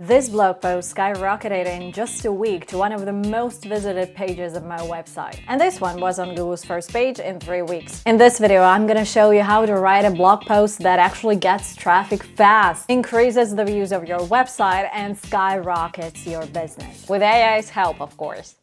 This blog post skyrocketed in just a week to one of the most visited pages of my website. And this one was on Google's first page in 3 weeks. In this video, I'm gonna show you how to write a blog post that actually gets traffic fast, increases the views of your website, and skyrockets your business. With AI's help, of course.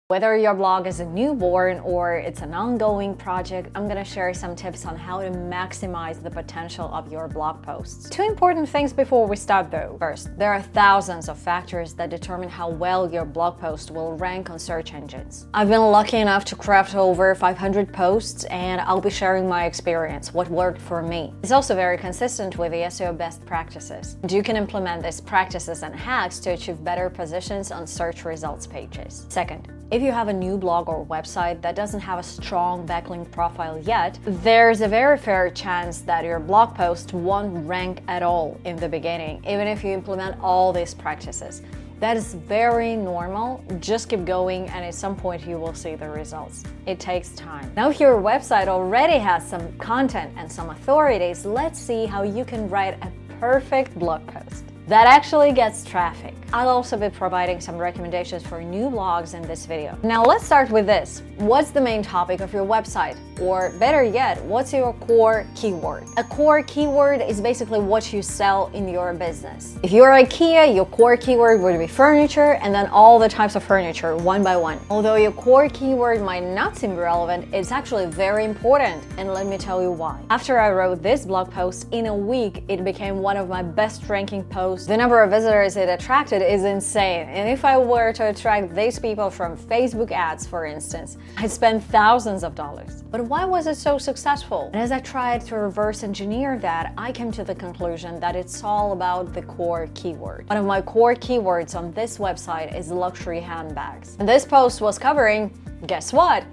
Whether your blog is a newborn or it's an ongoing project, I'm gonna share some tips on how to maximize the potential of your blog posts. Two important things before we start though. First, there are thousands of factors that determine how well your blog post will rank on search engines. I've been lucky enough to craft over 500 posts, and I'll be sharing my experience, what worked for me. It's also very consistent with the SEO best practices. And you can implement these practices and hacks to achieve better positions on search results pages. Second, if you have a new blog or website that doesn't have a strong backlink profile yet, there's a very fair chance that your blog post won't rank at all in the beginning, even if you implement all these practices. That is very normal. Just keep going, and at some point you will see the results. It takes time. Now, if your website already has some content and some authorities, let's see how you can write a perfect blog post that actually gets traffic. I'll also be providing some recommendations for new blogs in this video. Now let's start with this. What's the main topic of your website? Or better yet, what's your core keyword? A core keyword is basically what you sell in your business. If you're IKEA, your core keyword would be furniture, and then all the types of furniture one by one. Although your core keyword might not seem relevant, it's actually very important, and let me tell you why. After I wrote this blog post, in a week it became one of my best ranking posts. The number of visitors it attracted is insane, and if I were to attract these people from Facebook ads, for instance, I'd spend thousands of dollars. But why was it so successful? And as I tried to reverse engineer that, I came to the conclusion that it's all about the core keyword. One of my core keywords on this website is luxury handbags. And this post was covering, guess what?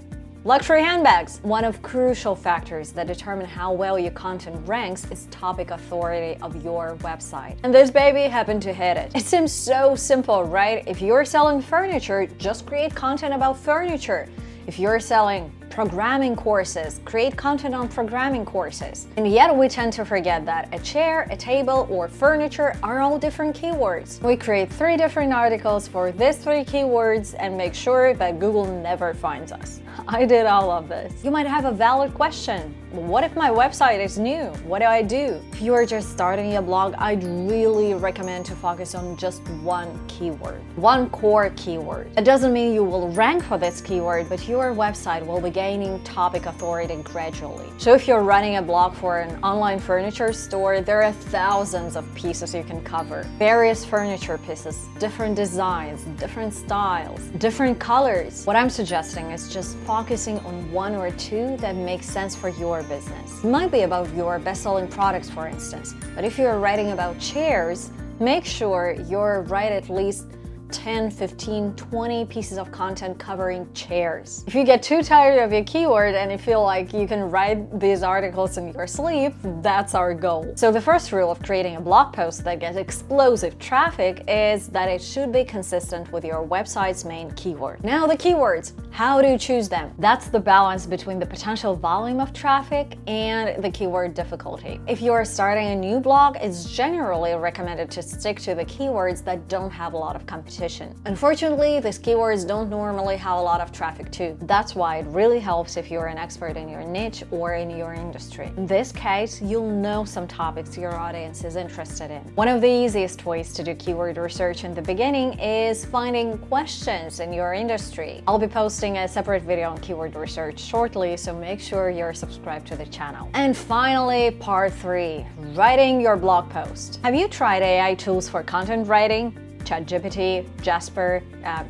Luxury handbags. One of crucial factors that determine how well your content ranks is topic authority of your website. And this baby happened to hit it. It seems so simple, right? If you're selling furniture, just create content about furniture. If you're selling programming courses, create content on programming courses. And yet we tend to forget that a chair, a table, or furniture are all different keywords. We create 3 different articles for these 3 keywords and make sure that Google never finds us. I did all of this. You might have a valid question. What if my website is new? What do I do? If you are just starting a blog, I'd really recommend to focus on just one keyword, one core keyword. It doesn't mean you will rank for this keyword, but your website will be gaining topic authority gradually. So if you're running a blog for an online furniture store, there are thousands of pieces you can cover. Various furniture pieces, different designs, different styles, different colors. What I'm suggesting is just focusing on 1 or 2 that make sense for your business. It might be about your best-selling products, for instance, but if you're writing about chairs, make sure you're write at least 10, 15, 20 pieces of content covering chairs. If you get too tired of your keyword and you feel like you can write these articles in your sleep, that's our goal. So the first rule of creating a blog post that gets explosive traffic is that it should be consistent with your website's main keyword. Now the keywords, how do you choose them? That's the balance between the potential volume of traffic and the keyword difficulty. If you are starting a new blog, it's generally recommended to stick to the keywords that don't have a lot of competition. Unfortunately, these keywords don't normally have a lot of traffic too. That's why it really helps if you're an expert in your niche or in your industry. In this case, you'll know some topics your audience is interested in. One of the easiest ways to do keyword research in the beginning is finding questions in your industry. I'll be posting a separate video on keyword research shortly, so make sure you're subscribed to the channel. And finally, part 3, writing your blog post. Have you tried AI tools for content writing? ChatGPT, Jasper,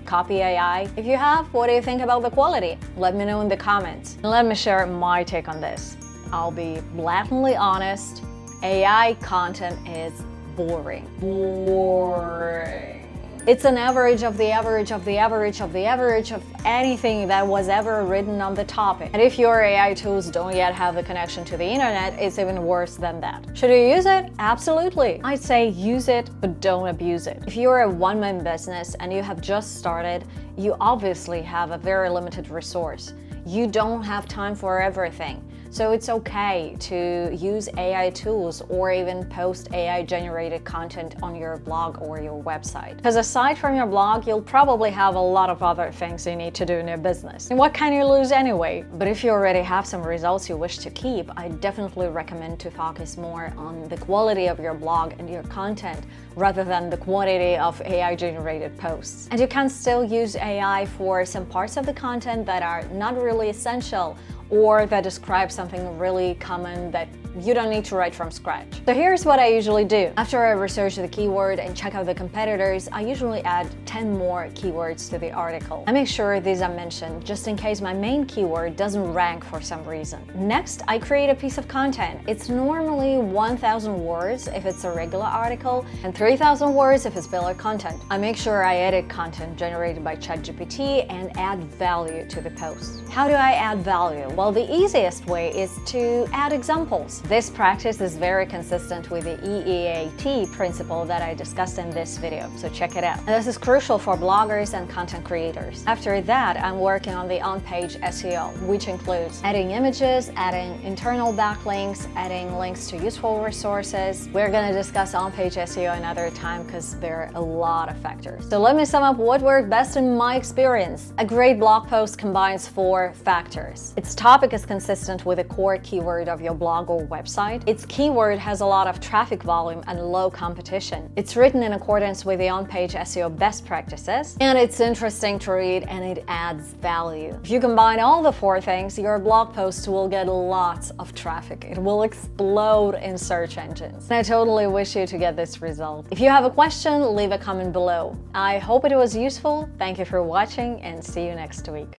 Copy AI. If you have, what do you think about the quality? Let me know in the comments. And let me share my take on this. I'll be blatantly honest, AI content is boring. It's an average of the average of the average of the average of anything that was ever written on the topic. And if your AI tools don't yet have the connection to the internet, it's even worse than that. Should you use it? Absolutely. I'd say use it, but don't abuse it. If you're a one-man business and you have just started, you obviously have a very limited resource. You don't have time for everything. So it's okay to use AI tools or even post AI-generated content on your blog or your website. Because aside from your blog, you'll probably have a lot of other things you need to do in your business. And what can you lose anyway? But if you already have some results you wish to keep, I definitely recommend to focus more on the quality of your blog and your content rather than the quantity of AI-generated posts. And you can still use AI for some parts of the content that are not really essential or that describe something really common that you don't need to write from scratch. So here's what I usually do. After I research the keyword and check out the competitors, I usually add 10 more keywords to the article. I make sure these are mentioned just in case my main keyword doesn't rank for some reason. Next, I create a piece of content. It's normally 1,000 words if it's a regular article and 3,000 words if it's filler content. I make sure I edit content generated by ChatGPT and add value to the post. How do I add value? Well, the easiest way is to add examples. This practice is very consistent with the EEAT principle that I discussed in this video, so check it out. And this is crucial for bloggers and content creators. After that, I'm working on the on-page SEO, which includes adding images, adding internal backlinks, adding links to useful resources. We're going to discuss on-page SEO another time because there are a lot of factors. So let me sum up what worked best in my experience. A great blog post combines 4 factors. Its topic is consistent with the core keyword of your blog or website. Its keyword has a lot of traffic volume and low competition. It's written in accordance with the on-page SEO best practices. And it's interesting to read and it adds value. If you combine all the 4 things, your blog post will get lots of traffic. It will explode in search engines. And I totally wish you to get this result. If you have a question, leave a comment below. I hope it was useful. Thank you for watching and see you next week.